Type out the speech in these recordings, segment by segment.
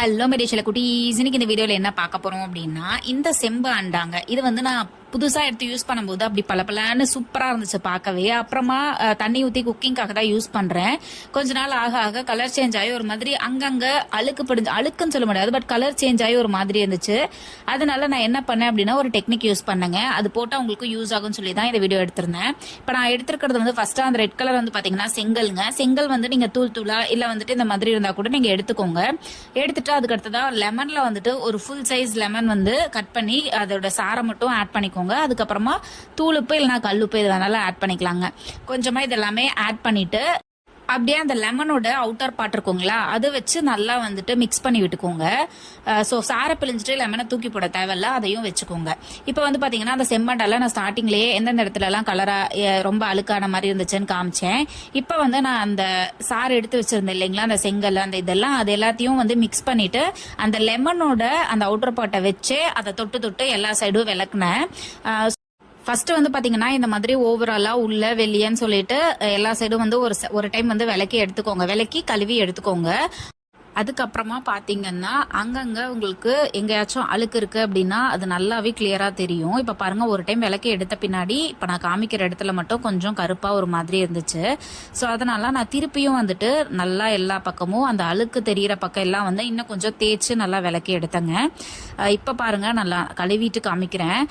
Hello மெடிஷல குட்டீஸ், இன்னைக்கு இந்த வீடியோல என்ன பார்க்க போறோம் அப்படின்னா, இந்த செம்பு அண்டாங்க இது வந்து நான் புதுசா எடுத்து யூஸ் பண்ணும்போது அப்படி பளபளன்னு சூப்பரா இருந்துச்சு பார்க்கவே. அப்புறமா தண்ணி ஊற்றி குக்கிங்காக தான் யூஸ் பண்றேன். கொஞ்ச நாள் ஆக ஆக கலர் சேஞ்ச் ஆகி ஒரு மாதிரி அங்கங்க அழுக்குன்னு சொல்ல முடியாது, பட் கலர் சேஞ்ச் ஆகி ஒரு மாதிரி இருந்துச்சு. அதனால நான் என்ன பண்ணேன் அப்படின்னா ஒரு டெக்னிக் யூஸ் பண்ணேங்க. அது போட்டால் உங்களுக்கு யூஸ் ஆகும்னு சொல்லி தான் இந்த வீடியோ எடுத்திருந்தேன். இப்போ நான் எடுத்துருக்கிறது வந்து ஃபர்ஸ்ட் அந்த ரெட் கலர் வந்து பாத்தீங்கன்னா செங்கல்ங்க. செங்கல் வந்து நீங்க தூளா இல்ல வந்துட்டு இந்த மாதிரி இருந்தா கூட நீங்க எடுத்துக்கோங்க. எடுத்துட்டு அதுக்கு அடுத்ததா லெமன்ல வந்துட்டு ஒரு ஃபுல் சைஸ் லெமன் வந்து கட் பண்ணி அதோட சாரை மட்டும் ஆட் பண்ணிக்கோங்க. அதுக்கப்புறமா தூளுப்பு இல்லைன்னா கல்லுப்பு இது வேணாலும் ஆட் பண்ணிக்கலாங்க. கொஞ்சமா இதெல்லாமே ஆட் பண்ணிட்டு அப்படியே அந்த லெமனோட அவுட்டர் பார்ட் இருக்குங்களா, அதை வச்சு நல்லா வந்துட்டு மிக்ஸ் பண்ணி விட்டுக்கோங்க. ஸோ சாரை பிழிஞ்சிட்டு லெமனை தூக்கி போட தேவையில்ல, அதையும் வச்சுக்கோங்க. இப்போ வந்து பார்த்தீங்கன்னா அந்த செம்மண்டால நான் ஸ்டார்டிங்லேயே எந்தெந்த இடத்துலலாம் கலராக ரொம்ப அழுக்கான மாதிரி இருந்துச்சுன்னு காமிச்சேன். இப்போ வந்து நான் அந்த சாறு எடுத்து வச்சிருந்தேன் இல்லைங்களா, அந்த செங்கல் அந்த இதெல்லாம் அது எல்லாத்தையும் வந்து மிக்ஸ் பண்ணிட்டு அந்த லெமனோட அந்த அவுட்டர் பார்ட்டை வச்சு அதை தொட்டு எல்லா சைடும் விளக்குனேன். ஃபர்ஸ்ட் வந்து பாத்தீங்கன்னா இந்த மாதிரி ஓவராலா உள்ள வெளியன்னு சொல்லிட்டு எல்லா சைடும் வந்து ஒரு டைம் வந்து விளக்கி கழுவி எடுத்துக்கோங்க. அதுக்கப்புறமா பாத்தீங்கன்னா அங்கங்க உங்களுக்கு எங்கேயாச்சும் அழுக்கு இருக்கு அப்படின்னா அது நல்லாவே கிளியரா தெரியும். இப்ப பாருங்க, ஒரு டைம் விளக்கி எடுத்த பின்னாடி இப்ப நான் காமிக்கிற இடத்துல மட்டும் கொஞ்சம் கருப்பா ஒரு மாதிரி இருந்துச்சு. ஸோ அதனால நான் திருப்பியும் வந்துட்டு நல்லா எல்லா பக்கமும் அந்த அழுக்கு தெரியிற பக்கம் எல்லாம் வந்து இன்னும் கொஞ்சம் தேய்ச்சி நல்லா விளக்கி எடுத்தேங்க. இப்ப பாருங்க, நல்லா கழுவிட்டு காமிக்கிறேன்.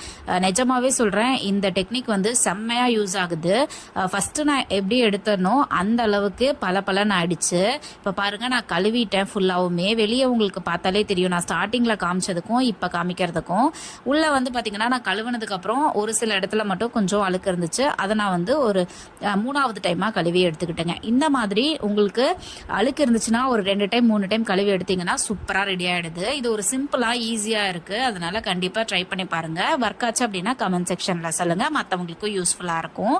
நிஜமாவே சொல்றேன், இந்த டெக்னிக் வந்து செம்மையா யூஸ் ஆகுது. ஃபர்ஸ்ட் நான் எப்படி எடுத்தனோ அந்த அளவுக்கு பல ஆயிடுச்சு. இப்ப பாருங்க, நான் கழுவிட்டேன் ஃபுல்லாவுமே. வெளியே உங்களுக்கு பார்த்தாலே தெரியும், நான் ஸ்டார்டிங்ல காமிச்சதுக்கும் இப்ப காமிக்கிறதுக்கும் உள்ள வந்து பாத்தீங்கன்னா நான் கழுவுனதுக்கு அப்புறம் ஒரு சில இடத்துல மட்டும் கொஞ்சம் அழுக்கு இருந்துச்சு. அதை நான் வந்து ஒரு 3வது டைமா கழுவி எடுத்துக்கிட்டேங்க. இந்த மாதிரி உங்களுக்கு அழுக்கு இருந்துச்சுன்னா ஒரு 2 டைம் 3 டைம் கழுவி எடுத்தீங்கன்னா சூப்பரா ரெடி ஆயிடுது. இது ஒரு சிம்பிளா ஈஸியா இருக்கு. அதனால கண்டிப்பா ட்ரை பண்ணி பாருங்க. ஒர்க் ஆச்சு அப்படின்னா கமெண்ட் செக்ஷன்ல சொல்லுங்க, மற்றவங்களுக்கும் யூஸ்ஃபுல்லா இருக்கும்.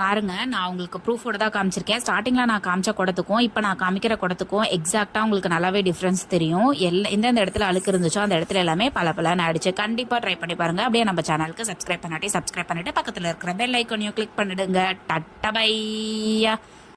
பாருங்க, நான் உங்களுக்கு ப்ரூஃபோட தான் காமிச்சிருக்கேன். ஸ்டார்டிங்ல நான் காமிச்ச குடத்துக்கும் இப்ப நான் காமிக்கிற குடத்துக்கும் எக்ஸாக்டா உங்களுக்கு நல்லாவே டிஃபரன்ஸ் தெரியும். எந்தெந்த இடத்துல அழுக்கு இருந்துச்சோ அந்த இடத்துல எல்லாமே பல ஆயிடுச்சு. கண்டிப்பா ட்ரை பண்ணி பாருங்க. அப்படியே நம்ம சேனலுக்கு சப்ஸ்கிரைப் பண்ணிட்டு பக்கத்துல இருக்கிற பெல் ஐக்கானையும் கிளிக் பண்ணிடுங்க. டட்டா பையா.